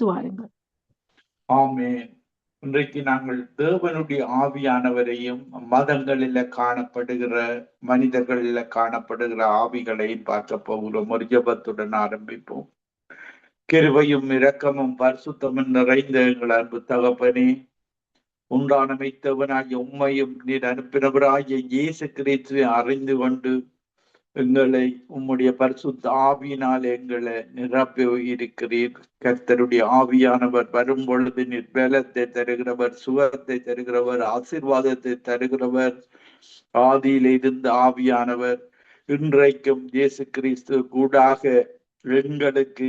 வாசித்து வாருங்கள். ஆமென். இன்றைக்கு நாங்கள் தேவனுடைய ஆவியானவரையும் மதங்களில காணப்படுகிற மனிதர்களில காணப்படுகிற ஆவிகளையும் பார்க்க போகிறோம். ஒரு ஜெபத்துடன் ஆரம்பிப்போம். கிருபையும் இரக்கமும் பரிசுத்தமும் நிறைந்த எங்கள் அன்பு தகப்பனே, உண்டானமைத்தவனாகிய உம்மையும் நீர் அனுப்பினவராகிய இயேசு கிறிஸ்துவை அறிந்து கொண்டு எங்களை உம்முடைய பரிசுத்த ஆவியினால் எங்களை நிரப்பி இருக்கிறீர். கர்த்தருடைய ஆவியானவர் வரும் பொழுது நீர் பலத்தை தருகிறவர், சுகத்தை தருகிறவர், ஆசீர்வாதத்தை தருகிறவர். ஆதியில் இருந்த ஆவியானவர் இன்றைக்கும் இயேசு கிறிஸ்து கூடாக எங்களுக்கு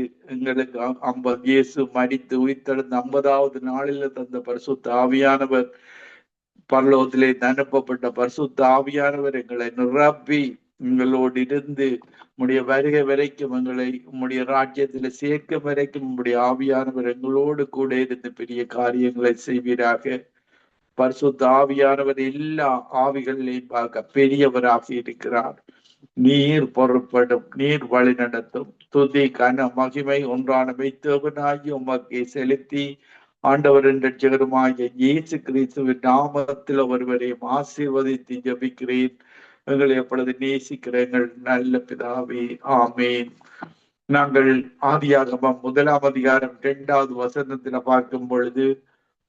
இயேசு மரித்து உயிர்த்தெழுந்த 50வது நாளில் தந்த பரிசுத்த ஆவியானவர், பரலோகத்திலே அனுப்பப்பட்ட பரிசுத்த ஆவியானவர் எங்களை நிரப்பி உங்களோடு இருந்து உம்முடைய வருகை வரைக்கும் எங்களை உம்முடைய ராஜ்யத்துல சேர்க்க வரைக்கும் உம்முடைய ஆவியானவர் எங்களோடு கூட இருந்து பெரிய காரியங்களை செய்வீராக. பரிசுத்த ஆவியானவர் எல்லா ஆவிகளையும் பார்க்க பெரியவராக இருக்கிறார். நீர் பொறுப்படும், நீர் வழி நடத்தும். துதி கன மகிமை ஒன்றான மெய்த்தேவனாகி உமக்கை செலுத்தி ஆண்டவர் என்ற ஜெகருமாகிய இயேசு கிறிஸ்துவின் நாமத்தில் ஒருவரையும் ஆசீர்வதித்து ஜபிக்கிறேன். எங்களை எப்பொழுது நேசிக்கிற எங்கள் நல்ல பிதாவே, ஆமேன். நாங்கள் ஆதியாகமம் 1ஆம் அதிகாரம் 2வது வசனத்துல பார்க்கும் பொழுது,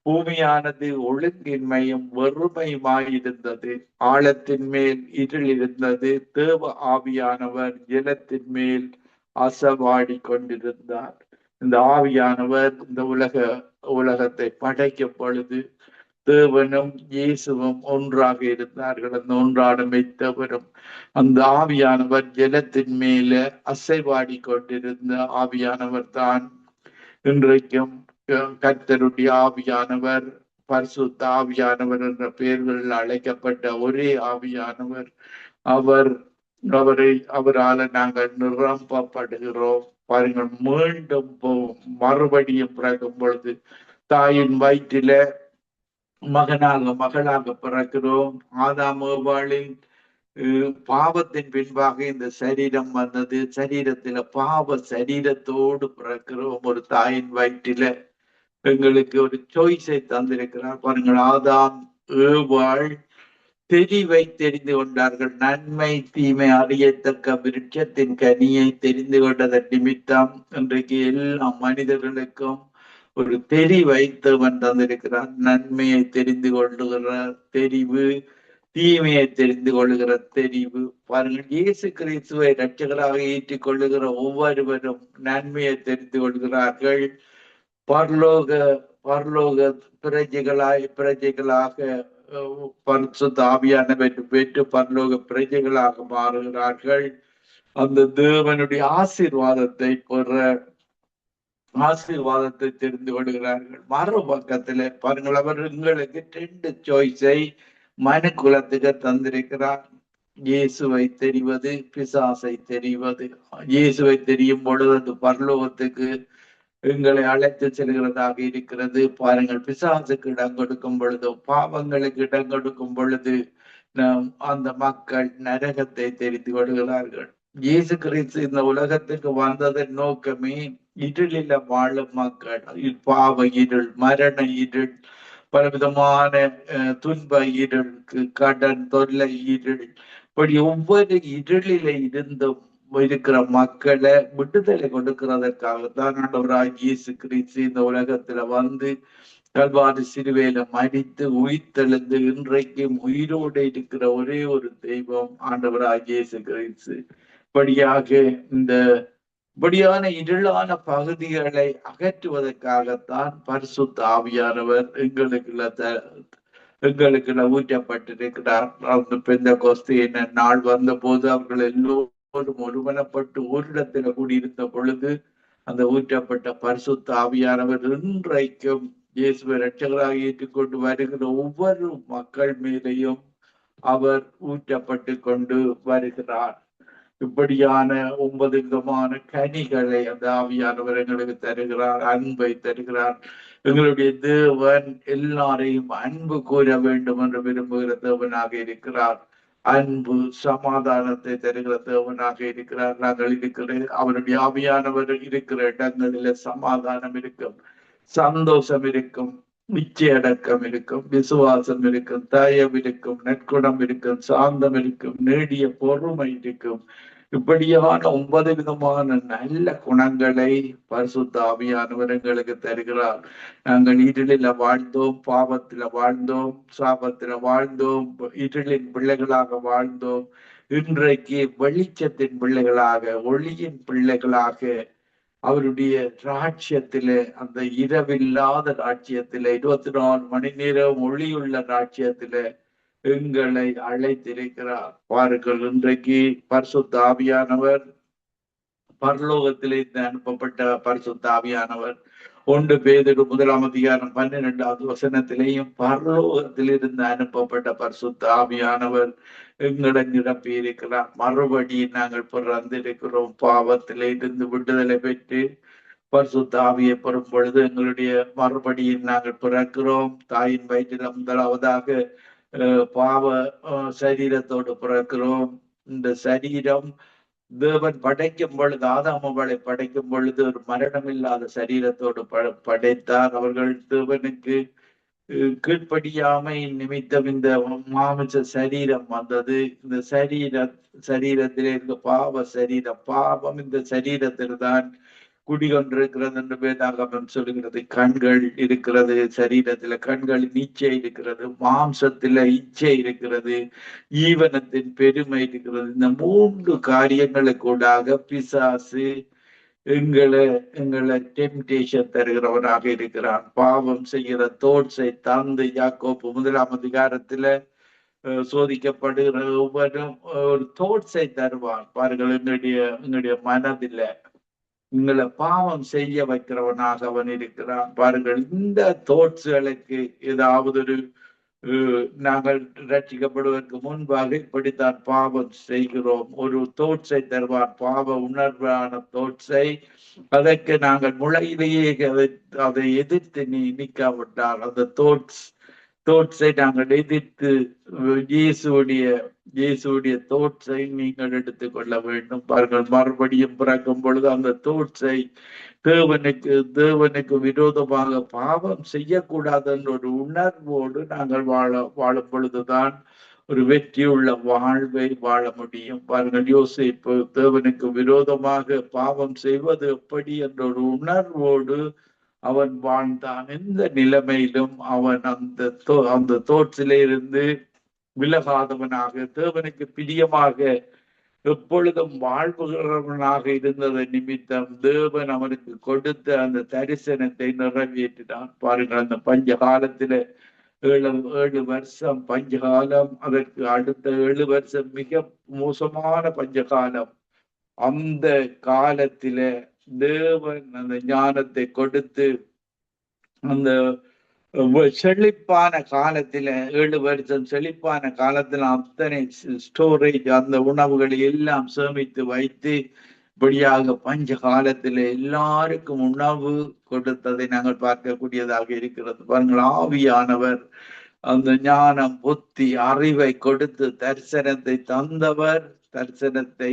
பூமியானது ஒழுங்கின்மையும் வெறுமையுமாயிருந்தது, ஆழத்தின் மேல் இருள் இருந்தது, தேவ ஆவியானவர் ஜலத்தின் மேல் அசவாடி கொண்டிருந்தார். இந்த ஆவியானவர் இந்த உலகத்தை படைக்கும் பொழுது தேவனும் இயேசுவும் ஒன்றாக இருந்தார்கள். அந்த ஒன்றான மெய்த்தவரும் அந்த ஆவியானவர் ஜலத்தின் மேல அசைவாடி கொண்டிருந்த ஆவியானவர் தான் இன்றைக்கும் கர்த்தருடைய ஆவியானவர், பரிசுத்த ஆவியானவர் என்ற பெயர்களில் அழைக்கப்பட்ட ஒரே ஆவியானவர். அவரால் நாங்கள் நிரப்பப்படுகிறோம். பாருங்கள், மீண்டும் மறுபடியும் பிறக்கும் பொழுது தாயின் வயிற்றில மகளாக பிறக்கிறோம். ஆதாம் ஏவாளின் பாவத்தின் பின்பாக இந்த சரீரம் வந்தது. சரீரத்துல பாவ சரீரத்தோடு பிறக்கிறோம். ஒரு தாயின் வயிற்றில எங்களுக்கு ஒரு சாய்ஸை தந்திருக்கிறார். பாருங்கள், ஆதாம் ஏவாள் தெரிவை தெரிந்து கொண்டார்கள். நன்மை தீமை அறியத்தக்க விருட்சத்தின் கனியை தெரிந்து கொண்டதன் நிமித்தம் இன்றைக்கு எல்லா மனிதர்களுக்கும் ஒரு தெரிவை தேவன் தந்திருக்கிறார். நன்மையை தெரிந்து கொள்ளுகிற தெரிவு, தீமையை தெரிந்து கொள்ளுகிற தெரிவு. பாருங்கள், இயேசு கிறிஸ்துவை இரட்சகராக ஏற்றுக் கொள்ளுகிற ஒவ்வொருவரும் நன்மையை தெரிந்து கொள்கிறார்கள். பரலோக பிரஜைகளாக பரிசுத்த ஆவியானவர் பெற்று பரலோக பிரஜைகளாக மாறுகிறார்கள். அந்த தேவனுடைய ஆசீர்வாதத்தை தெரிந்து கொள்கிறார்கள். மறுபக்கத்துல பாருங்கள், அவர் எங்களுக்கு 2 சாய்ஸை மனு குலத்துக்கு தந்திருக்கிறார். இயேசுவை தெரிவது, பிசாசை தெரிவது. இயேசுவை தெரியும் பொழுது அது பரலோகத்துக்கு எங்களை அழைத்து செல்கிறதாக இருக்கிறது. பாருங்கள், பிசாசுக்கு இடம் கொடுக்கும் பொழுதோ, பாவங்களுக்கு இடம் கொடுக்கும் பொழுது அந்த மக்கள் நரகத்தை தெரிந்து கொள்கிறார்கள். இயேசு கிறிஸ்து இந்த உலகத்துக்கு வந்ததன் நோக்கமே இருளில வாழும் மக்கள், பாவ இருள், மரண இருள், பலவிதமான துன்ப இருளுக்கு, கடன் தொல்லை இருள், இப்படி ஒவ்வொரு இருளில இருந்தும் இருக்கிற மக்களை விடுதலை கொடுக்கிறதற்காகத்தான் ஆண்டவராகிய இயேசு கிறிஸ்து இந்த உலகத்துல வந்து கல்வாரி சிலுவையில மரித்து உயிர்த்தெழுந்து இன்றைக்கும் உயிரோடு இருக்கிற ஒரே ஒரு தெய்வம் ஆண்டவராகிய இயேசு கிறிஸ்து. இப்படியான இருளான பகுதிகளை அகற்றுவதற்காகத்தான் பரிசுத்த ஆவியானவர் எங்களுக்குள்ள ஊற்றப்பட்டிருக்கிறார். அந்த பெந்தெகோஸ்தே நாள் வந்த போது அவர்கள் எல்லோரும் ஒருமனப்பட்டு ஓரிடத்துல கூடியிருந்த பொழுது அந்த ஊற்றப்பட்ட பரிசுத்த ஆவியானவர் இன்றைக்கும் இயேசுவை இரட்சகராக ஏற்றுக்கொண்டு வருகிற ஒவ்வொரு மக்கள் மீதையும் அவர் ஊற்றப்பட்டு கொண்டு வருகிறார். இப்படியான 9 விதமான கனிகளை அந்த ஆவியானவர் எங்களுக்கு தருகிறார். அன்பை தருகிறார். எங்களுடைய தேவன் எல்லாரையும் அன்பு கூற வேண்டும் என்று விரும்புகிற தேவனாக இருக்கிறார். அன்பு சமாதானத்தை தருகிற தேவனாக இருக்கிறார். நாங்கள் இருக்கிற அவருடைய ஆவியானவர் இருக்கிற இடங்களில சமாதானம் இருக்கும், சந்தோஷம் இருக்கும், நிச்சயடக்கம் இருக்கும், விசுவாசம் இருக்கும், தயவு இருக்கும், நற்குணம் இருக்கும், சாந்தம் இருக்கும், நீடிய பொறுமை இருக்கும். இப்படியான 9 விதமான நல்ல குணங்களை பரிசுத்த ஆவியானவர் எங்களுக்கு தருகிறார். நாங்கள் இருளில வாழ்ந்தோம், பாவத்தில வாழ்ந்தோம், சாபத்தில வாழ்ந்தோம், இருளின் பிள்ளைகளாக வாழ்ந்தோம். இன்றைக்கு வெளிச்சத்தின் பிள்ளைகளாக, ஒளியின் பிள்ளைகளாக, அவருடைய ராட்சியத்திலே, அந்த இரவில்லாத ராட்சியத்திலே, 24 மணி நேரம் ஒளியுள்ள ராட்சியத்திலே எங்களை அழைத்திருக்கிறார். பாருங்கள், இன்றைக்கு பரிசுத்த ஆவியானவர், பரலோகத்திலிருந்து அனுப்பப்பட்ட பரிசுத்த ஆவியானவர் 1 பேதுரு 1 வசனத்திலேயும் பரலோகத்திலிருந்து அனுப்பப்பட்ட பரிசுத்த ஆவியானவர் எங்களை நிரப்பி இருக்கிறார். மறுபடியும் நாங்கள் பிறந்திருக்கிறோம், பாவத்திலே இருந்து விடுதலை பெற்று பரிசுத்த ஆவியை பெறும் பொழுது எங்களுடைய மறுபடியும் நாங்கள் பிறக்கிறோம். தாயின் வயிற்றில் முதலாவதாக பாவ சரீரத்தோடு பிறக்கிறோம். இந்த சரீரம் தேவன் படைக்கும் பொழுது, ஆதாம் அவளை படைக்கும் பொழுது ஒரு மரணம் இல்லாத சரீரத்தோடு படைத்தார். அவர்கள் தேவனுக்கு கீழ்ப்படியாமை நிமித்தம் இந்த மாமிச சரீரம் வந்தது. இந்த சரீரத்திலே இருந்த பாவ சரீரம், பாவம் இந்த சரீரத்தில் தான் குடிகொண்டிருக்கிறது என்று வேதாகமம் சொல்லுகிறது. கண்கள் இருக்கிறது, சரீரத்துல கண்களின் இச்சை இருக்கிறது, மாம்சத்துல இச்சை இருக்கிறது, ஈவனத்தின் பெருமை இருக்கிறது. இந்த 3 காரியங்களுக்கூடாக பிசாசு எங்களை டெம்டேஷன் தருகிறவனாக இருக்கிறான். பாவம் செய்கிற தோட்ஸை தந்து யாக்கோப்பு 1 சோதிக்கப்படுகிற ஒவ்வொரு ஒரு தோட்ஸை தருவான். பாருங்கள், எங்களுடைய மனதில உங்களை பாவம் செய்ய வைக்கிறவனாக அவன் இருக்கிறான். பாருங்கள், இந்த தோட்ஸ்களுக்கு ஏதாவது ஒரு நாங்கள் ரட்சிக்கப்படுவதற்கு முன்பாக இப்படித்தான் பாவம் செய்கிறோம். ஒரு தோட்ஸை தருவான், பாவ உணர்வான தோட்ஸை. அதற்கு நாங்கள் முளையிலேயே அதை எதிர்த்து நிற்காவிட்டால் அந்த தோட்ஸை நாங்கள் எதிர்த்து இயேசுடைய தோட்ஸை நீங்கள் எடுத்துக்கொள்ள வேண்டும். பாருங்கள், மறுபடியும் பிறக்கும் பொழுது அந்த தோட்ஸை தேவனுக்கு விரோதமாக பாவம் செய்யக்கூடாது என்ற ஒரு உணர்வோடு நாங்கள் வாழும் பொழுதுதான் ஒரு வெற்றியுள்ள வாழ்வை வாழ முடியும். பாருங்கள், யோசேப்பு தேவனுக்கு விரோதமாக பாவம் செய்வது எப்படி என்ற ஒரு உணர்வோடு அவன் வாழ்ந்தான். எந்த நிலைமையிலும் அவன் அந்த தோற்றிலே இருந்து விலகாதவனாக, தேவனுக்கு பிரியமாக எப்பொழுதும் வாழ்வுகிறவனாக இருந்தது நிமித்தம் தேவன் அவனுக்கு கொடுத்த அந்த தரிசனத்தை நிறைவேற்றினான். பாருங்கள், அந்த பஞ்ச காலத்தில 7 வருஷம் பஞ்சகாலம், அதற்கு அடுத்த 7 வருஷம் மிக மோசமான பஞ்சகாலம். அந்த காலத்தில தேவன் அந்த ஞானத்தை கொடுத்து அந்த செழிப்பான காலத்துல 7 வருஷம் செழிப்பான காலத்துல அத்தனை ஸ்டோரேஜ், அந்த உணவுகளை எல்லாம் சேமித்து வைத்து இப்படியாக பஞ்ச காலத்துல எல்லாருக்கும் உணவு கொடுத்ததை நாங்கள் பார்க்கக்கூடியதாக இருக்கிறது. பாருங்கள், ஆவியானவர் அந்த ஞானம், புத்தி, அறிவை கொடுத்து தரிசனத்தை தந்தவர். தரிசனத்தை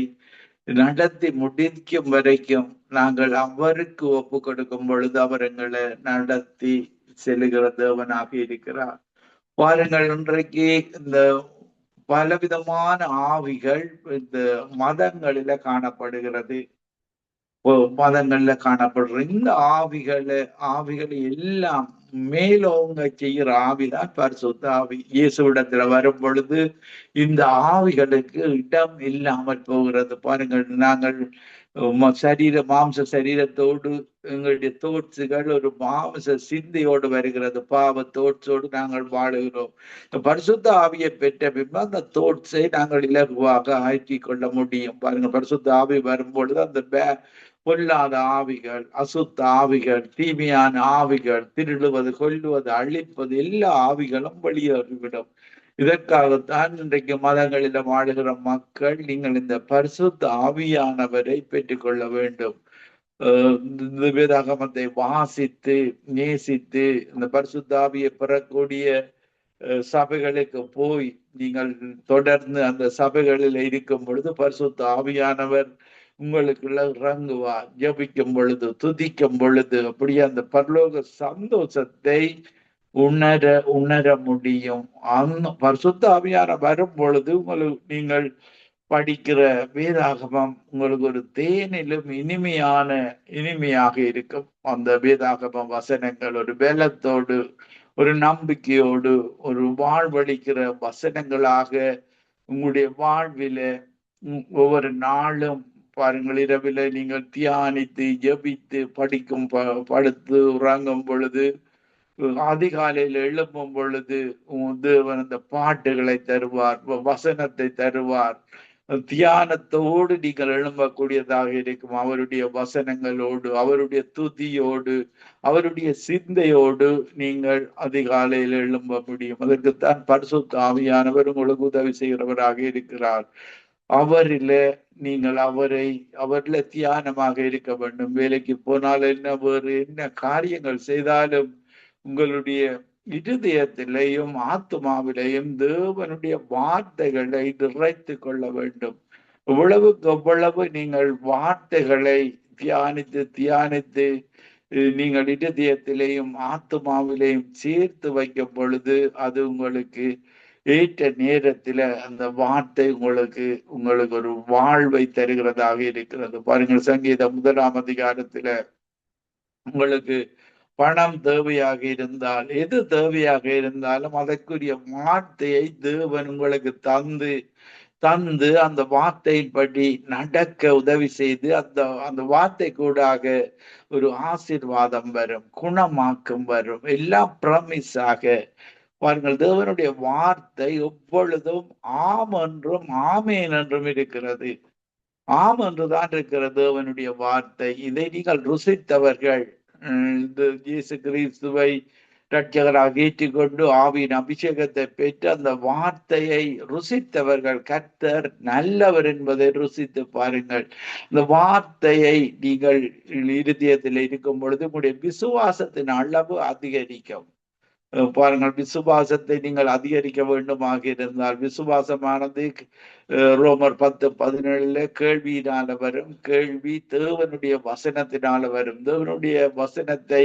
நடத்தி முடிக்கும் வரைக்கும் நாங்கள் அவருக்கு ஒப்பு கொடுக்கும் பொழுது அவர் எங்களை நடத்தி செல்லுகிற தேவனாக இருக்கிறார். பாருங்கள், இன்றைக்கு இந்த பலவிதமான ஆவிகள் இந்த மதங்களில காணப்படுகிறது. காணப்படுற இந்த ஆவிகளை எல்லாம் மேலோங்க செய்கிற ஆவிதான் பரிசுத்த ஆவி. இயேசுவிடத்துல வரும் பொழுது இந்த ஆவிகளுக்கு இடம் இல்லாமல் போகிறது. பாருங்கள், நாங்கள் மாம்ச சரீரத்தோடு எங்களுடைய தோட்சுகள் ஒரு மாம்ச சிந்தையோடு வருகிறது. பாவ தோட்சோடு நாங்கள் வாழுகிறோம். பரிசுத்த ஆவியை பெற்ற பின்பு அந்த தோட்சை நாங்கள் இலகுவாக ஆக்கி கொள்ள முடியும். பாருங்க, பரிசுத்த ஆவி வரும்பொழுது அந்த பொல்லாத ஆவிகள், அசுத்த ஆவிகள், தீமையான ஆவிகள், திருடுவது, கொல்லுவது, அழிப்பது, எல்லா ஆவிகளும் வெளியேறிவிடும். இதற்காகத்தான் இன்றைக்கு மதங்களில வாழுகிற மக்கள் நீங்கள் இந்த பரிசுத்த ஆவியானவரை பெற்றுக்கொள்ள வேண்டும். வேதாகமத்தை வாசித்து நேசித்து இந்த பரிசுத்த ஆவியை பெறக்கூடிய சபைகளுக்கு போய் நீங்கள் தொடர்ந்து அந்த சபைகளில் இருக்கும் பொழுது பரிசுத்த ஆவியானவர் உங்களுக்குள்ள இறங்குவார். ஜபிக்கும் பொழுது, துதிக்கும் பொழுது, அப்படியே அந்த பரலோக சந்தோஷத்தை உணர உணர முடியும். பரிசுத்த ஆவியானவர் வரும் பொழுது நீங்கள் படிக்கிற வேதாகமம் உங்களுக்கு ஒரு தேனிலும் இனிமையாக இருக்கும். அந்த வேதாகம வசனங்கள் ஒரு பலத்தோடு, ஒரு நம்பிக்கையோடு, ஒரு வாழ்வழிக்கிற வசனங்களாக உங்களுடைய வாழ்வில ஒவ்வொரு நாளும் பாருங்கள், இரவில நீங்கள் தியானித்து ஜபித்து படிக்கும் படுத்து உறங்கும் பொழுது, அதிகாலையில் எழும்பும் பொழுது தேவன் அந்த பாட்டுகளை தருவார், வசனத்தை தருவார். தியானத்தோடு நீங்கள் எழும்பக்கூடியதாக இருக்கும். அவருடைய வசனங்களோடு, அவருடைய துதியோடு, அவருடைய சிந்தையோடு நீங்கள் அதிகாலையில் எழும்ப முடியும். அதற்குத்தான் பரிசுத்த ஆவியானவர் உங்களுக்கு உதவி செய்கிறவராக இருக்கிறார். அவரில நீங்கள் அவரில தியானமாக இருக்க வேண்டும். வேலைக்கு போனால் என்ன, வேறு என்ன காரியங்கள் செய்தாலும் உங்களுடைய இருதயத்திலேயும் ஆத்மாவிலேயும் தேவனுடைய வார்த்தைகளை நிறைத்து கொள்ள வேண்டும். எவ்வளவு நீங்கள் வார்த்தைகளை தியானித்து நீங்கள் இருதயத்திலேயும் ஆத்மாவிலேயும் சேர்த்து வைக்கும் பொழுது அது உங்களுக்கு ஏற்ற நேரத்துல அந்த வார்த்தை உங்களுக்கு ஒரு வாழ்வை தருகிறதாக இருக்கிறது. பாருங்கள், சங்கீதம் 1ஆம் அதிகாரத்துல உங்களுக்கு பணம் தேவையாக இருந்தால், எது தேவையாக இருந்தாலும் அதற்குரிய வார்த்தையை தேவன் உங்களுக்கு தந்து அந்த வார்த்தையின்படி நடக்க உதவி செய்து அந்த வார்த்தை கூடாக ஒரு ஆசீர்வாதம் வரும், குணமாக்கம் வரும், எல்லாம் ப்ராமிஸாக. பாருங்கள், தேவனுடைய வார்த்தை எப்பொழுதும் ஆம் என்றும் ஆமேன் என்றும் இருக்கிறது. ஆம் என்றுதான் இருக்கிறது தேவனுடைய வார்த்தை. இதை நீங்கள் ருசித்தவர்கள், இயேசு கிறிஸ்துவை இரட்சகராக ஏற்றுக்கொண்டு ஆவியின் அபிஷேகத்தை பெற்று அந்த வார்த்தையை ருசித்தவர்கள், கர்த்தர் நல்லவர் என்பதை ருசித்து பாருங்கள். இந்த வார்த்தையை நீங்கள் இருதயத்தில் இருக்கும் பொழுது உங்களுடைய விசுவாசத்தின் அளவு அதிகரிக்கும். பாருங்கள், விசுவாசத்தை நீங்கள் அதிகரிக்க வேண்டுமாக இருந்தால், விசுவாசமானது ரோமர் 10:17 கேள்வியினால வரும், கேள்வி தேவனுடைய வசனத்தினால வரும். தேவனுடைய வசனத்தை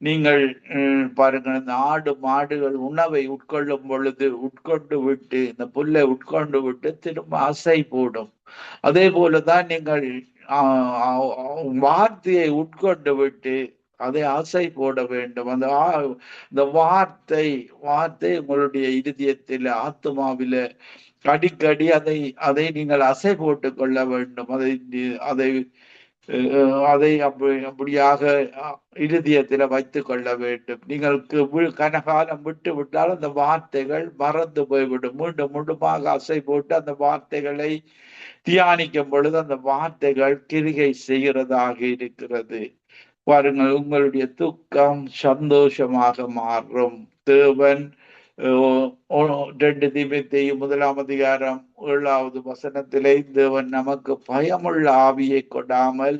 நீங்கள் பாருங்கள், இந்த ஆடு மாடுகள் உணவை உட்கொள்ளும் பொழுது உட்கொண்டு விட்டு, இந்த புல்லை உட்கொண்டு விட்டு திரும்ப அசை போடும். அதே போலதான் நீங்கள் வார்த்தையை உட்கொண்டு விட்டு அதை அசை போட வேண்டும். அந்த வார்த்தை உங்களுடைய இருதயத்தில் ஆத்மாவில அடிக்கடி அதை நீங்கள் அசை போட்டு கொள்ள வேண்டும். அதை அப்படியாக இருதயத்தில வைத்துக் கொள்ள வேண்டும். நீங்கள் கனகாலம் விட்டு விட்டால் அந்த வார்த்தைகள் மறந்து போய்விடும். மீண்டுமாக அசை போட்டு அந்த வார்த்தைகளை தியானிக்கும் பொழுது அந்த வார்த்தைகள் கிரிகை செய்கிறதாக இருக்கிறது. பாருங்கள், உங்களுடைய துக்கம் சந்தோஷமாக மாறும். தேவன் 2 தீமோத்தேயு 1ஆம் அதிகாரம் 7வது வசனத்திலே தேவன் நமக்கு பயமுள்ள ஆவியை கொடாமல்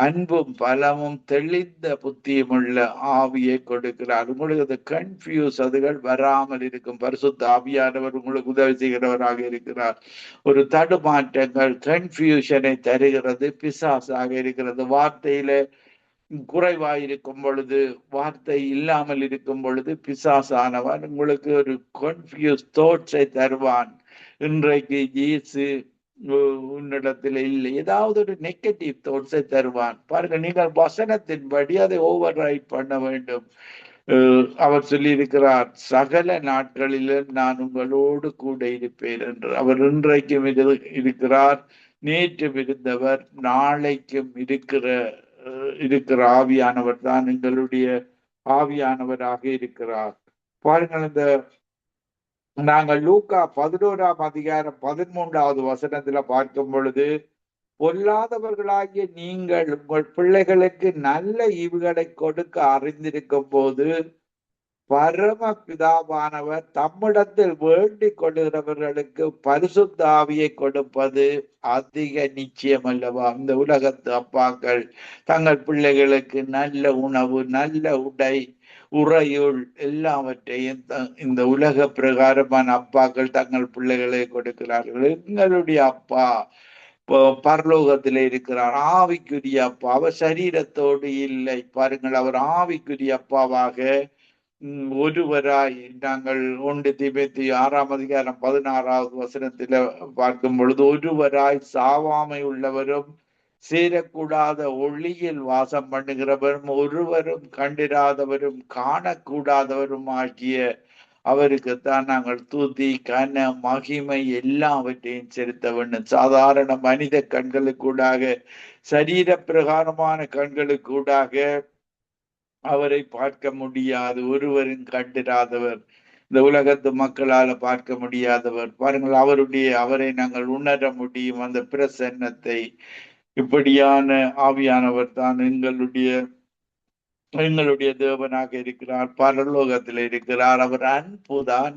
அன்பும் பலமும் தெளிந்த புத்தியும் உள்ள ஆவியை கொடுக்கிறார். உங்களுக்கு அந்த கன்ஃபியூஸ் அதுகள் வராமல் இருக்கும். பரிசுத்த ஆவியானவர் உங்களுக்கு உதவி செய்கிறவராக இருக்கிறார். ஒரு தடுமாற்றங்கள், கன்ஃபியூஷனை தருகிறது பிசாசாக இருக்கிறது. வார்த்தையில குறைவாயிருக்கும் பொழுது, வார்த்தை இல்லாமல் இருக்கும் பொழுது பிசாசானவன் உங்களுக்கு ஒரு கன்ஃபியூஸ் தாட்ஸை தருவான். இன்றைக்கு இயேசு உன்னிடத்தில் இல்லை, ஏதாவது ஒரு நெகட்டிவ் தாட்ஸை தருவான். பாருங்க, நீங்கள் வசனத்தின்படி அதை ஓவர் ரைட் பண்ண வேண்டும். அவர் சொல்லியிருக்கிறார், சகல நாட்களிலும் நான் உங்களோடு கூட இருப்பேன் என்று. அவர் இன்றைக்கும் இருக்கிறார், நேற்றும் இருந்தவர், நாளைக்கும் இருக்கிற ஆவியானவர் தான் எங்களுடைய ஆவியானவராக இருக்கிறார். பாருங்கள், இந்த நாங்கள் லூக்கா 11ஆம் அதிகாரம் 13வது வசனத்துல பார்க்கும் பொழுது, பொல்லாதவர்களாகிய நீங்கள் உங்கள் பிள்ளைகளுக்கு நல்ல ஈவுகளை கொடுக்க அறிந்திருக்கும் போது பரமபிதாவானவர் தம்மிடத்தில் வேண்டிக் கொள்ளுகிறவர்களுக்கு பரிசுத்த ஆவியை கொடுப்பது அதிக நிச்சயம் அல்லவா? இந்த உலகத்து அப்பாக்கள் தங்கள் பிள்ளைகளுக்கு நல்ல உணவு, நல்ல உடை, உறையுள் எல்லாவற்றையும் இந்த உலக பிரகாரமான அப்பாக்கள் தங்கள் பிள்ளைகளை கொடுக்கிறார்கள். எங்களுடைய அப்பா பரலோகத்திலே இருக்கிறார், ஆவிக்குரிய அப்பா. அவர் சரீரத்தோடு இல்லை பாருங்கள், அவர் ஆவிக்குரிய அப்பாவாக ஒருவராய் நாங்கள் 1 தீமோத்தேயு 6:16 பார்க்கும் பொழுது, ஒருவராய் சாவாமை உள்ளவரும் சேரக்கூடாத ஒளியில் வாசம் பண்ணுகிறவரும் ஒருவரும் கண்டிராதவரும் காணக்கூடாதவரும் ஆகிய அவருக்குத்தான் நாங்கள் துதி, கன, மகிமை எல்லாவற்றையும் செலுத்த வேண்டும். சாதாரண மனித கண்களுக்கூடாக, சரீர பிரகாரமான கண்களுக்கூடாக அவரை பார்க்க முடியாது. ஒருவரும் கண்டிராதவர், இந்த உலகத்து மக்களால பார்க்க முடியாதவர். பாருங்கள், அவரை நாங்கள் உணர முடியும், அந்த பிரசன்னத்தை. இப்படியான ஆவியானவர் தான் எங்களுடைய தேவனாக இருக்கிறார், பரலோகத்தில் இருக்கிறார். அவர் அன்புதான்.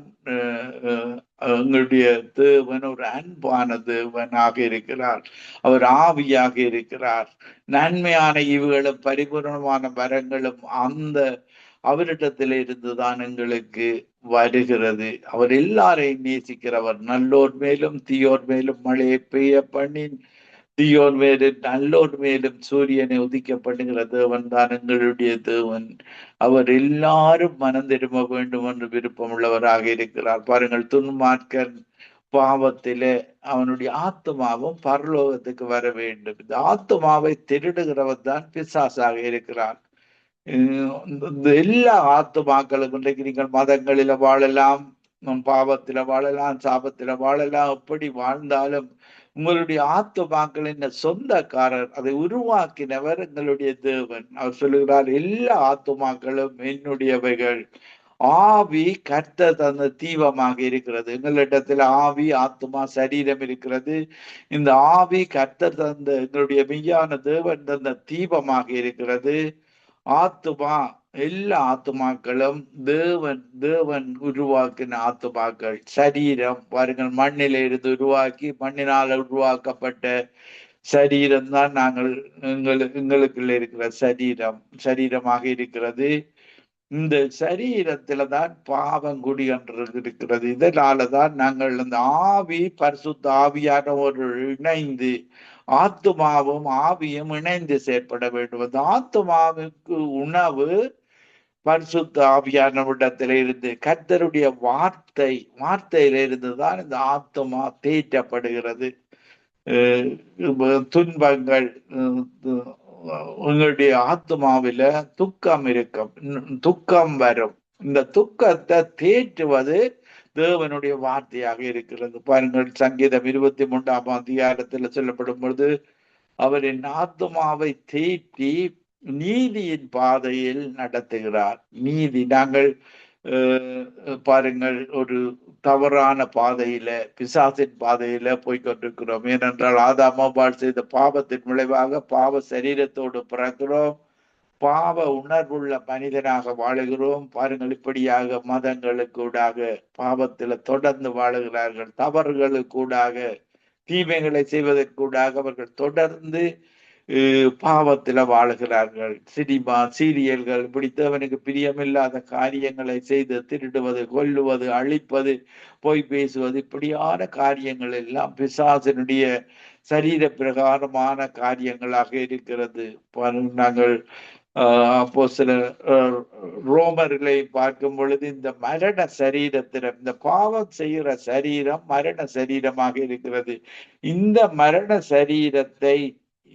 எங்களுடைய தேவன் ஒரு அன்பான தேவனாக இருக்கிறார். அவர் ஆவியாக இருக்கிறார். நன்மையான ஈவுகளும் பரிபூர்ணமான வரங்களும் அந்த அவரிடத்தில் இருந்துதான் எங்களுக்கு வருகிறது. அவர் எல்லாரையும் நேசிக்கிறவர். நல்லோர் மேலும் தீயோர் மேலும் மழையை பெய்ய பண்ணி, தீயோர் மேலும் நல்லோர் மேலும் சூரியனை உதிக்க பண்ணுகிற தேவன் தான் எங்களுடைய தேவன். அவர் எல்லாரும் மனம் திரும்ப வேண்டும் என்று விருப்பம் உள்ளவராக இருக்கிறார். பாருங்கள், துன்மார்க்கன் பாவத்திலே அவனுடைய ஆத்மாவும் பரலோகத்துக்கு வர வேண்டும். இந்த ஆத்மாவை திருடுகிறவர் தான் பிசாசாக இருக்கிறார். எல்லா ஆத்மாக்களும் இன்றைக்கு நீங்கள் மதங்களில வாழலாம், பாவத்தில வாழலாம், சாபத்தில வாழலாம். எப்படி வாழ்ந்தாலும் உங்களுடைய ஆத்மாக்களின் சொந்தக்காரர், அதை உருவாக்கினவர் எங்களுடைய தேவன். அவர் சொல்லுகிறார், எல்லா ஆத்மாக்களும் என்னுடையவைகள். ஆவி கர்த்தர் தந்த தீபமாக இருக்கிறது. எங்களிடத்தில் ஆவி, ஆத்மா, சரீரம் இருக்கிறது. இந்த ஆவி கர்த்தர் தந்த, எங்களுடைய மெய்யான தேவன் தந்த தீபமாக இருக்கிறது. ஆத்மா, எல்லா ஆத்மாக்களும் தேவன் உருவாக்கின ஆத்மாக்கள். சரீரம் பாருங்கள், மண்ணில இருந்து உருவாக்கி மண்ணினால் உருவாக்கப்பட்ட சரீரம் தான் எங்களுக்குள்ள இருக்கிற சரீரமாக இருக்கிறது. இந்த சரீரத்துல தான் பாவம் குடிகொண்டிருக்கிறது. இதனாலதான் நாங்கள் இந்த ஆவி, பரிசுத்த ஆவியான ஒரு இணைந்து, ஆத்மாவும் ஆவியும் இணைந்து செயற்பட வேண்டும். அந்த ஆத்மாவுக்கு உணவு பரிசுத்த ஆவியானவரிடத்தில இருந்து, கர்த்தருடைய வார்த்தையில இருந்துதான் இந்த ஆத்மா தேற்றப்படுகிறது. துன்பங்கள், உங்களுடைய ஆத்மாவில துக்கம் இருக்கும், துக்கம் வரும். இந்த துக்கத்தை தேற்றுவது தேவனுடைய வார்த்தையாக இருக்கிறது. பாருங்கள், சங்கீதம் 23 சொல்லப்படும் பொழுது, அவரின் ஆத்மாவை தேற்றி நீதியின் பாதையில் நடத்துகிறார். நீதி, நாங்கள் பாருங்கள், ஒரு தவறான பாதையில, பிசாசின் பாதையில போய்கொண்டிருக்கிறோம். ஏனென்றால் ஆதாம் செய்த பாவத்தின் விளைவாக பாவ சரீரத்தோடு பிறக்கிறோம், பாவ உணர்வுள்ள மனிதனாக வாழுகிறோம். பாருங்கள், இப்படியாக மதங்களுக்கூடாக பாவத்துல தொடர்ந்து வாழுகிறார்கள். தவறுகளுக்கூடாக, தீமைகளை செய்வதற்கூடாக அவர்கள் தொடர்ந்து பாவத்துல வாழுகிறார்கள். சினிமா, சீரியல்கள், பிடித்தவனுக்கு பிரியமில்லாத காரியங்களை செய்து திருடுவது, கொல்லுவது, அழிப்பது, பொய் பேசுவது, இப்படியான காரியங்கள் எல்லாம் பிசாசினுடைய சரீர பிரகாரமான காரியங்களாக இருக்கிறது. நாங்கள் அப்போ சில ரோமர்களை பார்க்கும் பொழுது, இந்த மரண சரீரத்தில, இந்த பாவம் செய்கிற சரீரம் மரண சரீரமாக இருக்கிறது. இந்த மரண சரீரத்தை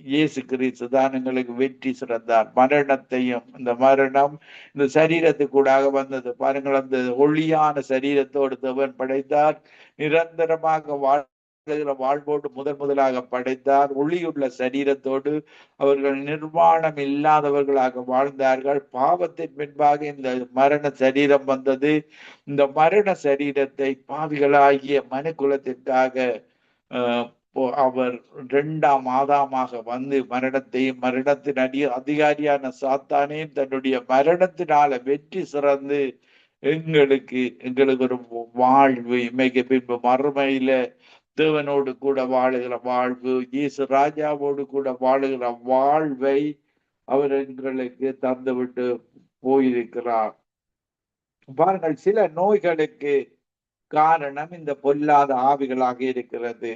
இயேசு கிறிஸ்து தான் எங்களுக்கு வெற்றி சிறந்தார். மரணத்தையும், இந்த மரணம் இந்த சரீரத்துக்கூடாக வந்தது. பாருங்கள், அந்த ஒளியான சரீரத்தோடு தேவன் படைத்தார். நிரந்தரமாக வாழ்வோடு முதலாக படைத்தார். ஒளியுள்ள சரீரத்தோடு அவர்கள் நிர்வாணம் இல்லாதவர்களாக வாழ்ந்தார்கள். பாவத்தின் பின்பாக இந்த மரண சரீரம் வந்தது. இந்த மரண சரீரத்தை பாவிகளாகிய மனுக்குலத்திற்காக அவர் 2ஆம் ஆதாமாக வந்து மரணத்தையும், மரணத்தின் அதிகாரியான சாத்தானையும் தன்னுடைய மரணத்தினால வெற்றி சிறந்து எங்களுக்கு ஒரு வாழ்வு இமைக்கு பின்பு மறுமையில தேவனோடு கூட வாழுகிற வாழ்வு, இயேசு ராஜாவோடு கூட வாழுகிற வாழ்வை அவர் எங்களுக்கு தந்துவிட்டு போயிருக்கிறார். பாருங்கள், சில நோய்களுக்கு காரணம் இந்த பொல்லாத ஆவிகளாக இருக்கிறது.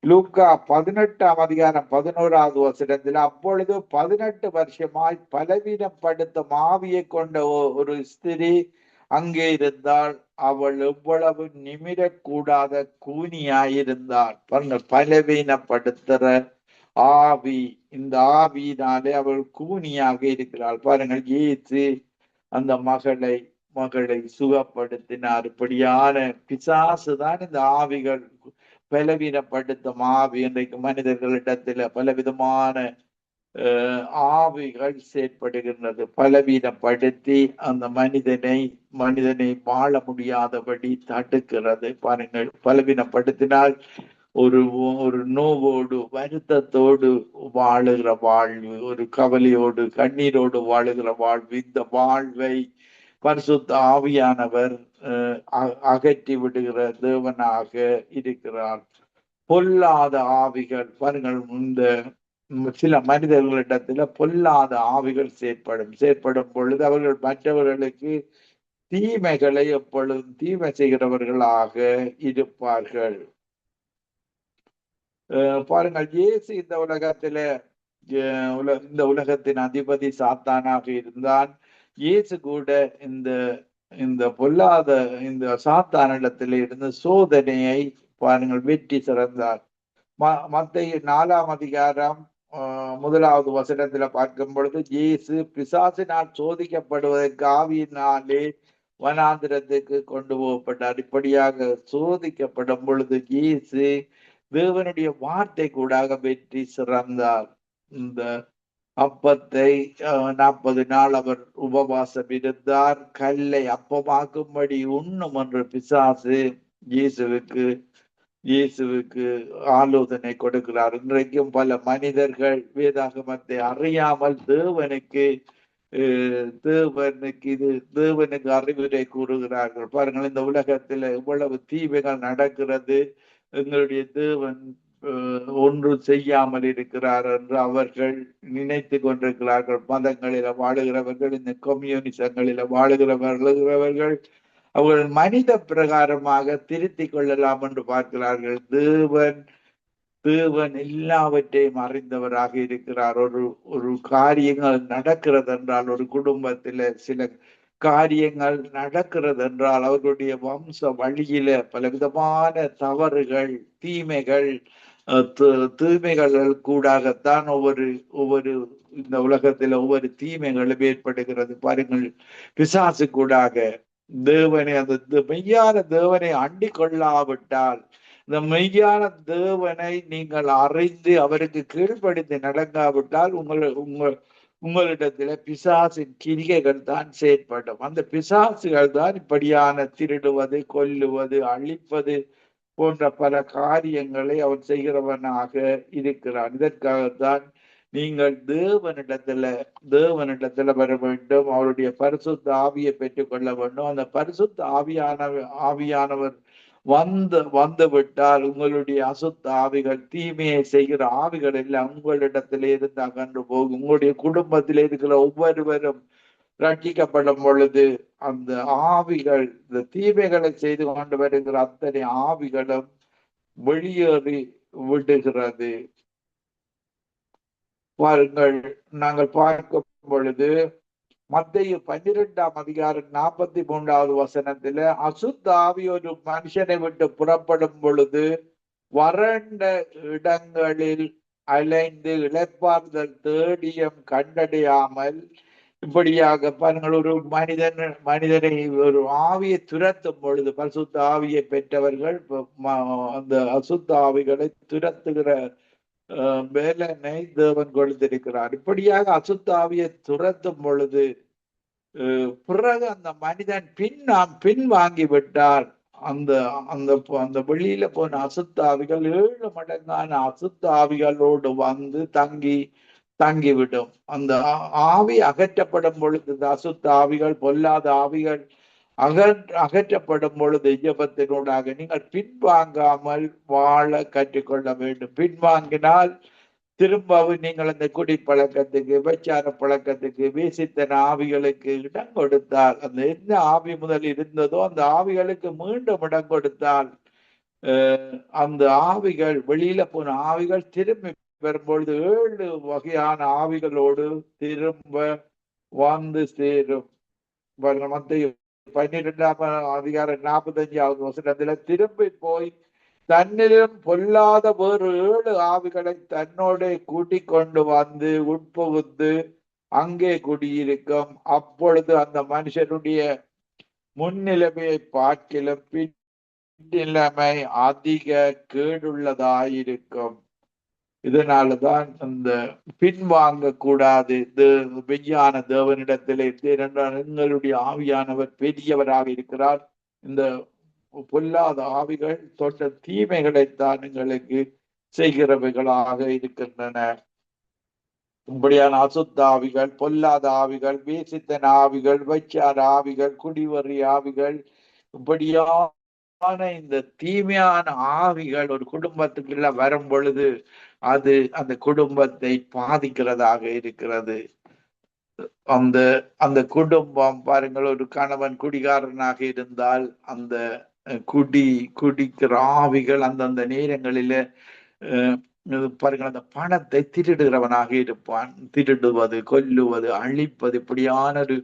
லூக்கா 18:11 அப்பொழுது 18 வருஷமாய் பலவீனப்படுத்தும் ஆவியை கொண்ட ஒரு ஸ்திரீ அங்கே இருந்தால், அவள் எவ்வளவு நிமிரக்கூடாத கூனியாயிருந்தாள். பலவீனப்படுத்துற ஆவி, இந்த ஆவியினாலே அவள் கூனியாக இருக்கிறாள். பாருங்கள், இயேசு அந்த மகளை சுகப்படுத்தினார். இப்படியான பிசாசு தான் இந்த ஆவிகள், பலவீனப்படுத்தும் ஆவி. இன்றைக்கு மனிதர்களிடத்துல பலவிதமான ஆவிகள் செயற்படுகின்றது. பலவீனப்படுத்தி அந்த மனிதனை வாழ முடியாதபடி தடுக்கிறது. பாருங்கள், பலவீனப்படுத்தினால் ஒரு நோவோடு வருத்தத்தோடு வாழுகிற வாழ்வு, ஒரு கவலையோடு கண்ணீரோடு வாழுகிற வாழ்வு, இந்த வாழ்வை பரிசுத்த ஆவியானவர் அகற்றி விடுகிற தேவனாக இருக்கிறார். பொல்லாத ஆவிகள், பாருங்கள், இந்த சில மனிதர்களிடத்துல பொல்லாத ஆவிகள் செயற்படும் பொழுது அவர்கள் மற்றவர்களுக்கு தீமைகளை எப்பொழுதும் தீமை செய்கிறவர்களாக இருப்பார்கள். பாருங்கள், இயேசு இந்த உலகத்தின் அதிபதி சாத்தானாக இருந்தான். இயேசு கூட இந்த பொல்லாத இந்த சாத்தானிடத்தில இருந்து சோதனையை பாருங்கள் வெற்றி சிறந்தார். மத்தேயு 4:1 பார்க்கும் பொழுது, இயேசு பிசாசினால் சோதிக்கப்படுவதற்கு ஆவியினாலே வனாந்திரத்துக்கு கொண்டு போகப்பட்டார். இப்படியாக சோதிக்கப்படும் பொழுது இயேசு தேவனுடைய வார்த்தை கூடாக வெற்றி சிறந்தார். இந்த அப்பத்தை 40 நாள் அவர் உபவாசம் இருந்தார். கல்லை அப்பமாக்கும்படி உண்ணும் என்று பிசாசு இயேசுவுக்கு ஆலோசனை கொடுக்கிறார். இன்றைக்கும் பல மனிதர்கள் வேதாகமத்தை அறியாமல் தேவனுக்கு அறிவுரை கூறுகிறார்கள். பாருங்கள், இந்த உலகத்துல எவ்வளவு தீமைகள் நடக்கிறது. எங்களுடைய தேவன் ஒன்று செய்யாமல் இருக்கிறார் என்று அவர்கள் நினைத்து கொண்டிருக்கிறார்கள். மதங்களில வாழுகிறவர்கள், இந்த கம்யூனிசங்களில வாழுகிறவர்கள் அவர்கள் மனித பிரகாரமாக திருத்திக் கொள்ளலாம் என்று பார்க்கிறார்கள். தேவன் எல்லாவற்றையும் அறிந்தவராக இருக்கிறார். ஒரு காரியங்கள் நடக்கிறது என்றால், ஒரு குடும்பத்தில சில காரியங்கள் நடக்கிறது என்றால், அவர்களுடைய வம்ச வழியில பலவிதமான தவறுகள், தீமைகள் கூடாகத்தான் ஒவ்வொரு இந்த உலகத்துல ஒவ்வொரு தீமைகளும் ஏற்படுகிறது. பாருங்கள், பிசாசு கூடாக தேவனை, அந்த மெய்யான தேவனை அண்டி கொள்ளாவிட்டால், இந்த மெய்யான தேவனை நீங்கள் அறிந்து அவருக்கு கீழ்ப்படுத்தி நடங்காவிட்டால் உங்களிடத்துல பிசாசின் கிரிகைகள் தான் செயற்படும். அந்த பிசாசுகள் தான் இப்படியான திருடுவது, கொல்லுவது, அழிப்பது போன்ற பல காரியங்களை அவர் செய்கிறவனாக இருக்கிறான். இதற்காகத்தான் நீங்கள் தேவனிடத்துல வர வேண்டும். அவருடைய பரிசுத்த ஆவியை பெற்றுக் கொள்ள வேண்டும். அந்த பரிசுத்த ஆவியானவர் வந்து விட்டால் உங்களுடைய அசுத்த ஆவிகள், தீமையை செய்கிற ஆவிகள் எல்லாம் உங்களிடத்திலே இருந்து அகன்று போகும். உங்களுடைய குடும்பத்திலே இருக்கிற ஒவ்வொருவரும் ரட்சிக்கப்படும் பொழுது அந்த ஆவிகள், இந்த தீமைகளை செய்து கொண்டு வருகிற அத்தனை ஆவிகளும் வெளியேறி விடுகிறது. பாருங்கள், நாங்கள் பார்க்கும் பொழுது மத்தேயு 12:43 அசுத்த ஆவி ஒரு மனுஷனை விட்டு புறப்படும் பொழுது வறண்ட இடங்களில் அலைந்து இளைப்பாறுதல் தேடியும் கண்டடையாமல், இப்படியாக பாருங்கள், ஒரு மனிதனை ஒரு ஆவியை துரத்தும் பொழுது, பரிசுத்த ஆவியை பெற்றவர்கள் அந்த அசுத்த ஆவிகளை துரத்துகிற வேலனை தேவன் கொடுத்திருக்கிறார். இப்படியாக அசுத்த ஆவியை துரத்தும் பொழுது பிறகு அந்த மனிதன் பின் வாங்கி விட்டார். அந்த வெளியில போன அசுத்தாவிகள் 7 மடங்கான அசுத்தாவிகளோடு வந்து தங்கிவிடும். அந்த ஆவி அகற்றப்படும் பொழுது இந்த அசுத்த ஆவிகள், பொல்லாத ஆவிகள் அகற்றப்படும் பொழுது ஜெபத்தினூடாக நீங்கள் பின்வாங்காமல் வாழ கற்றுக்கொள்ள வேண்டும். பின்வாங்கினால் திரும்பவும் நீங்கள் அந்த குடிப்பழக்கத்துக்கு, விபச்சார பழக்கத்துக்கு, வீசித்தன ஆவிகளுக்கு இடம் கொடுத்தால், அந்த என்ன ஆவி முதல் இருந்ததோ அந்த ஆவிகளுக்கு மீண்டும் இடம் கொடுத்தால், அந்த ஆவிகள் வெளியில போன ஆவிகள் திரும்பி வரும்பொழுது 7 வகையான ஆவிகளோடு திரும்ப வந்து சேரும். மத்தேயு 12ஆம் அதிகாரம் 45வது வசனத்துல திரும்பி போய் தன்னிலும் பொல்லாத வேறு 7 ஆவிகளை தன்னோட கூட்டிக் கொண்டு வந்து உட்புகுந்து அங்கே குடியிருக்கும். அப்பொழுது அந்த மனுஷனுடைய முன்னிலைமையை பார்க்கிலும் பின்னிலைமை அதிக கேடுள்ளதாயிருக்கும். இதனாலதான் அந்த பின்வாங்க கூடாது மெய்யான தேவனிடத்திலே. எங்களுடைய ஆவியானவர் பெரியவராக இருக்கிறார். இந்த பொல்லாத ஆவிகள் தொட்ட தீமைகளைத்தான் எங்களுக்கு செய்கிறவைகளாக இருக்கின்றன. இப்படியான அசுத்த ஆவிகள், பொல்லாத ஆவிகள், வேசித்தன ஆவிகள், வைச்சார ஆவிகள், குடிவரி ஆவிகள், இப்படியான இந்த தீமையான ஆவிகள் ஒரு குடும்பத்துக்குள்ள வரும் பொழுது அது அந்த குடும்பத்தை பாதிக்கிறதாக இருக்கிறது. அந்த அந்த குடும்பம் பாருங்கள், ஒரு கணவன் குடிகாரனாக இருந்தால் அந்த குடிக்கிற ஆவிகள் அந்தந்த நேரங்களில பாருங்கள் அந்த பணத்தை திருடுகிறவனாக இருப்பான். திருடுவது, கொல்லுவது, அழிப்பது, இப்படியான ஒரு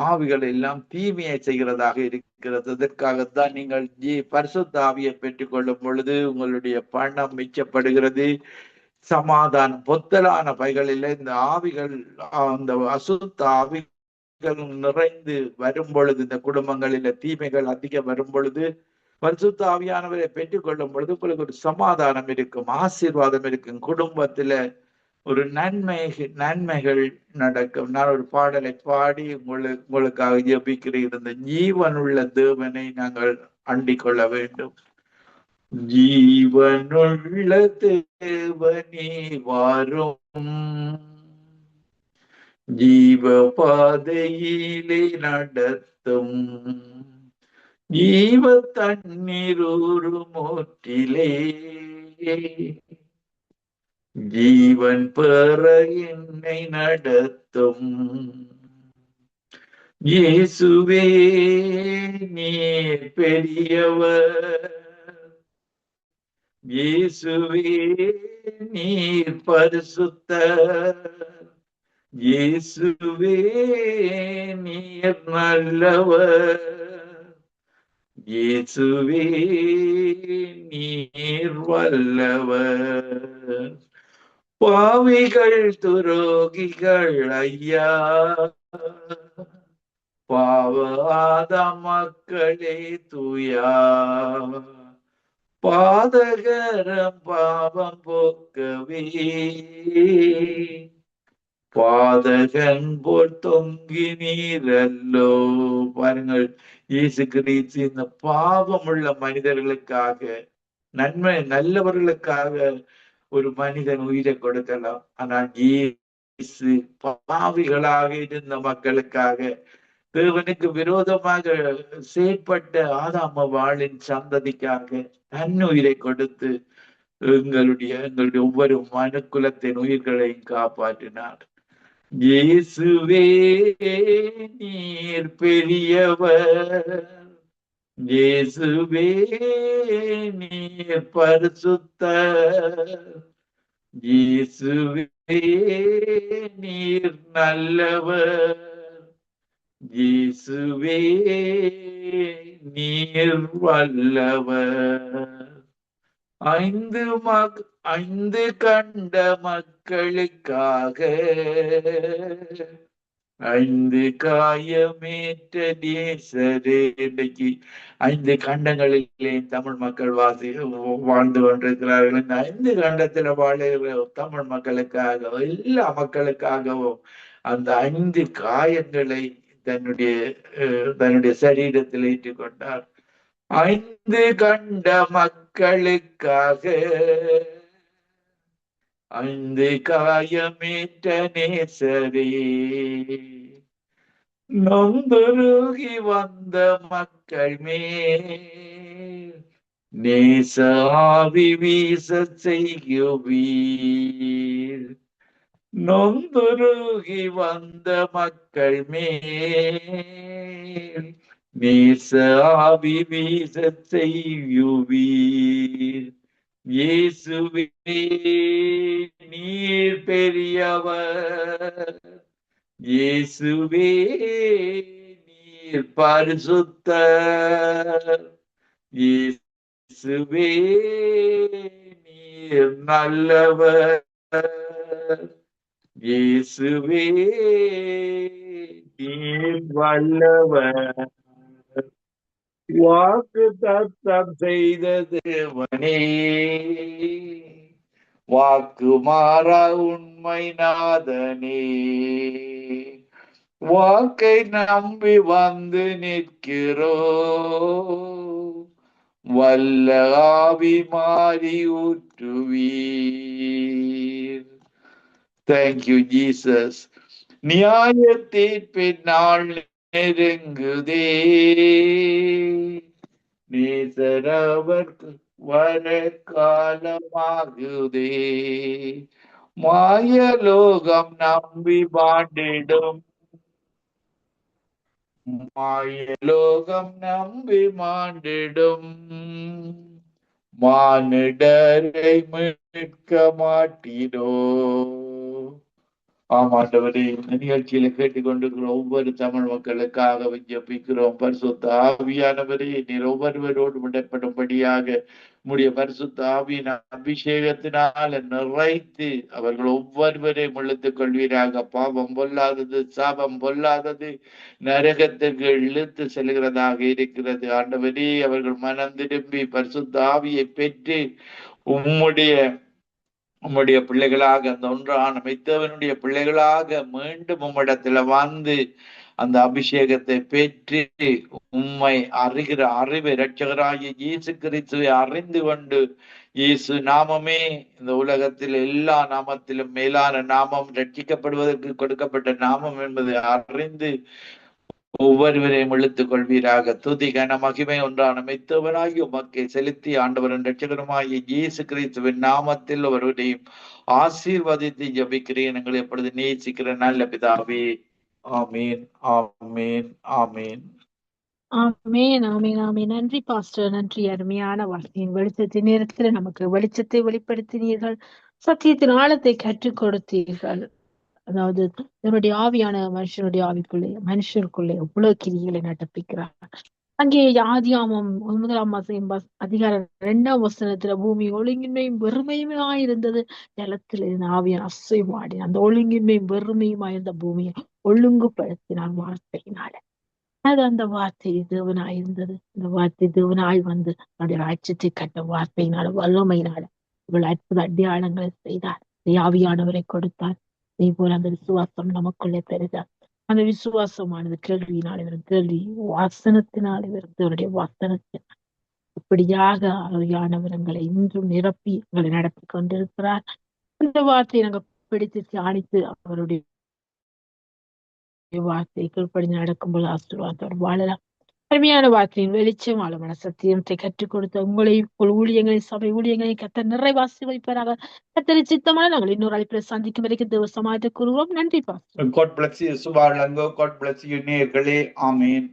ஆவிகள் எல்லாம் தீமையை செய்கிறதாக இருக்கிறது. அதற்காகத்தான் நீங்கள் பரிசுத்த ஆவியை பெற்றுக் கொள்ளும் பொழுது உங்களுடைய பணம் மிச்சப்படுகிறது. சமாதானம், பொத்தலான பைகளில் இந்த ஆவிகள், அந்த அசுத்த ஆவிகள் நிறைந்து வரும் பொழுது, இந்த குடும்பங்களில தீமைகள் அதிகம் வரும் பொழுது பரிசுத்த ஆவியானவரை பெற்றுக் கொள்ளும் பொழுது உங்களுக்கு ஒரு சமாதானம் இருக்கும், ஆசீர்வாதம் இருக்கும், குடும்பத்துல ஒரு நன்மைகள் நடக்கும். நான் ஒரு பாடலை பாடி உங்களுக்காக ஜெபிக்கிறேன். இந்த ஜீவனுள்ள தேவனை நாங்கள் அண்டிக் கொள்ள வேண்டும். ஜீவனுள்ள தேவனே வாரும், ஜீவ பாதையிலே நடத்தும், ஜீவ தண்ணீரூரு மூற்றிலே ஜீவன் பெற என்னை நடத்தும். இயேசுவே நீர் பெரியவர், இயேசுவே நீர் பரிசுத்தர், இயேசுவே நீர் நல்லவர், இயேசுவே நீர் வல்லவர். பாவிகள் துரோகிகள் ஐயா, பாவாத மக்களே தூயா, பாதகரம் பாவம் போக்கவே பாதகன் போல் தொங்கி நீரல்லோ. பாருங்கள், இயேசு கிறிஸ்து இந்த பாவமுள்ள மனிதர்களுக்காக, நல்லவர்களுக்காக ஒரு மனிதன் உயிரை கொடுக்கலாம். ஆனால் இயேசு பாவிகளாக இருந்த மக்களுக்காக, தேவனுக்கு விரோதமாக செயற்பட்ட ஆதாம வாளின் சந்ததிக்காக தன் உயிரை கொடுத்து எங்களுடைய ஒவ்வொரு மனுக்குலத்தின் உயிர்களையும் காப்பாற்றினார். இயேசுவே நீர் பெரியவர், இயேசுவே நீர் பரிசுத்தர், இயேசுவே நீர் நல்லவர், இயேசுவே நீர் வல்லவர். ஐந்து கண்ட மக்களுக்காக, 5 காயமேற்ற நேசரே. இன்றைக்கு 5 கண்டங்களிலே தமிழ் மக்கள் வாழ்ந்து கொண்டிருக்கிறார்கள். இந்த 5 கண்டத்துல வாழுகிற தமிழ் மக்களுக்காக, எல்லா மக்களுக்காகவும் அந்த 5 காயங்களை தன்னுடைய சரீரத்தில் ஏற்றுக் கொண்டார். 5 கண்ட மக்களுக்காக, 5 காயமேற்ற நேசரே, நொந்துருகி வந்த மக்கள் மேல் நேச ஆவி வீச செய்யுவீர். நொந்துருகி வந்த மக்கள் மேல் நேச ஆவி வீச செய்யுவீர். இயேசுவே நீர் பெரியவர், இயேசுவே நீர் பரிசுத்தர், இயேசுவே நீர் நல்லவர், இயேசுவே நீர் வல்லவர். வாக்கு தத்தம் செய்த தேவனே, வாக்கு மாறா உண்மை நாதனே, வாக்கை நம்பி வந்து நிற்கிறோ, வல்ல ஆவி மாறி ஊற்றுவீர். Thank you Jesus. நியாய தீர்ப்பின் நாள் நெருங்குதே, நேசரவர் வர காலமாகுதே, மாயலோகம் நம்பி மாண்டிடும், மாயலோகம் நம்பி மாண்டிடும், மானிடரை மீட்க மாட்டினோ. ஆமாண்டவரே, இந்த நிகழ்ச்சியில கேட்டுக்கொண்டிருக்கிற ஒவ்வொரு தமிழ் மக்களுக்காக ஜெபிக்கிறோம். பரிசுத்த ஆவியானவரே, நீர் ஒவ்வொருவரோடு விடப்படும்படியாக உம்முடைய பரிசுத்த ஆவியின் அபிஷேகத்தினால் நிறைத்து அவர்கள் ஒவ்வொருவரையும் இழுத்துக் கொள்வீராக. பாவம் பொல்லாதது, சாபம் பொல்லாதது, நரகத்திற்கு இழுத்து செல்கிறதாக இருக்கிறது. ஆண்டவரே, அவர்கள் மனம் திரும்பி பரிசுத்த ஆவியை பெற்று உம்முடைய பிள்ளைகளாக, அந்த ஒன்றான மெத்தவனுடைய பிள்ளைகளாக மீண்டும் உம்மிடத்துல வந்து அந்த அபிஷேகத்தை பெற்று உம்மை அறிகிற அறிவை இரட்சகராகிய இயேசு கிறிஸ்துவை அறிந்து கொண்டு, இயேசு நாமமே இந்த உலகத்தில் எல்லா நாமத்திலும் மேலான நாமம், ரட்சிக்கப்படுவதற்கு கொடுக்கப்பட்ட நாமம் என்பதை அறிந்து ஒவ்வொருவரையும் இழுத்துக் கொள்வீராக. துதி கன மகிமை ஒன்றான மெத்தவனாகி உமக்கை செலுத்தி ஆண்டவரின் இரட்சகருமாகிய இயேசு கிறிஸ்துவின் நாமத்தில் ஒருவரையும் ஆசீர்வதித்து ஜபிக்கிறேன் எங்களை எப்பொழுது நேசிக்கிற நல்ல பிதாவே. ஆமீன், ஆமீன், ஆமீன். ஆமேன், ஆமேன், ஆமேன். நன்றி பாஸ்டர், நன்றி. அருமையான வார்த்தையின் வெளிச்சத்தின் நேரத்தில் நமக்கு வெளிச்சத்தை வெளிப்படுத்தினீர்கள், சத்தியத்தின் ஆழத்தை கற்றுக் கொடுத்தீர்கள். அதாவது நம்முடைய ஆவியான மனுஷனுடைய ஆவிக்குள்ளே, மனுஷருக்குள்ளே எவ்வளவு கிரிகளை நடப்பிக்கிறார். அங்கே ஆதியாமம் 1 அதிகாரம் 2 பூமி ஒழுங்கின்மையும் வெறுமையுமாயிருந்தது, ஜலத்தில் இருந்த ஆவியான அசைவாடி அந்த ஒழுங்கின்மையும் வெறுமையுமாயிருந்த பூமியை ஒழுங்குபடுத்தினார் வார்த்தையினால. அது அந்த வார்த்தை தேவனாய் இருந்தது. அந்த வார்த்தை தேவனாய் வந்து அவருடைய ராஜ்யத்தை கட்ட வார்த்தையினால, வல்லமையினால இவள் அற்புத அடையாளங்களை செய்தார். ஆவியானவரை கொடுத்தார். அதே போல அந்த விசுவாசம் நமக்குள்ளே பெறுதார். அந்த விசுவாசமானது கேள்வியினாலே வரும், கேள்வி வாசனத்தினாலே வரும், அவருடைய வாசனத்தினால் இப்படியாக ஆவியானவரங்களை இன்றும் நிரப்பி எங்களை நடத்தி கொண்டிருக்கிறார். அந்த வார்த்தையை நாங்கள் பிடித்து தியானித்து அவருடைய வார்த்தைகள் படி நடக்கும்போது ஆசீர்வாதத்தோடு வாழலாம். அருமையான வார்த்தையின் வெளிச்சம், ஆழமான சத்தியத்தை கற்றுக் கொடுத்த உங்களை, ஊழியங்களை, சபை ஊழியங்களை கர்த்தர் நிறைவாசி வைப்பதாக. கர்த்தரை சித்தமான நாங்கள் இன்னொரு அழைப்பில் சந்திக்கும் வரைக்கும் தேவ சமாஜத்தை கூறுவோம். நன்றி pastor. God bless you, சுபாலங்கோ. God bless you நேயர்களே. ஆமீன்.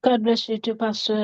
God bless you too, Pastor.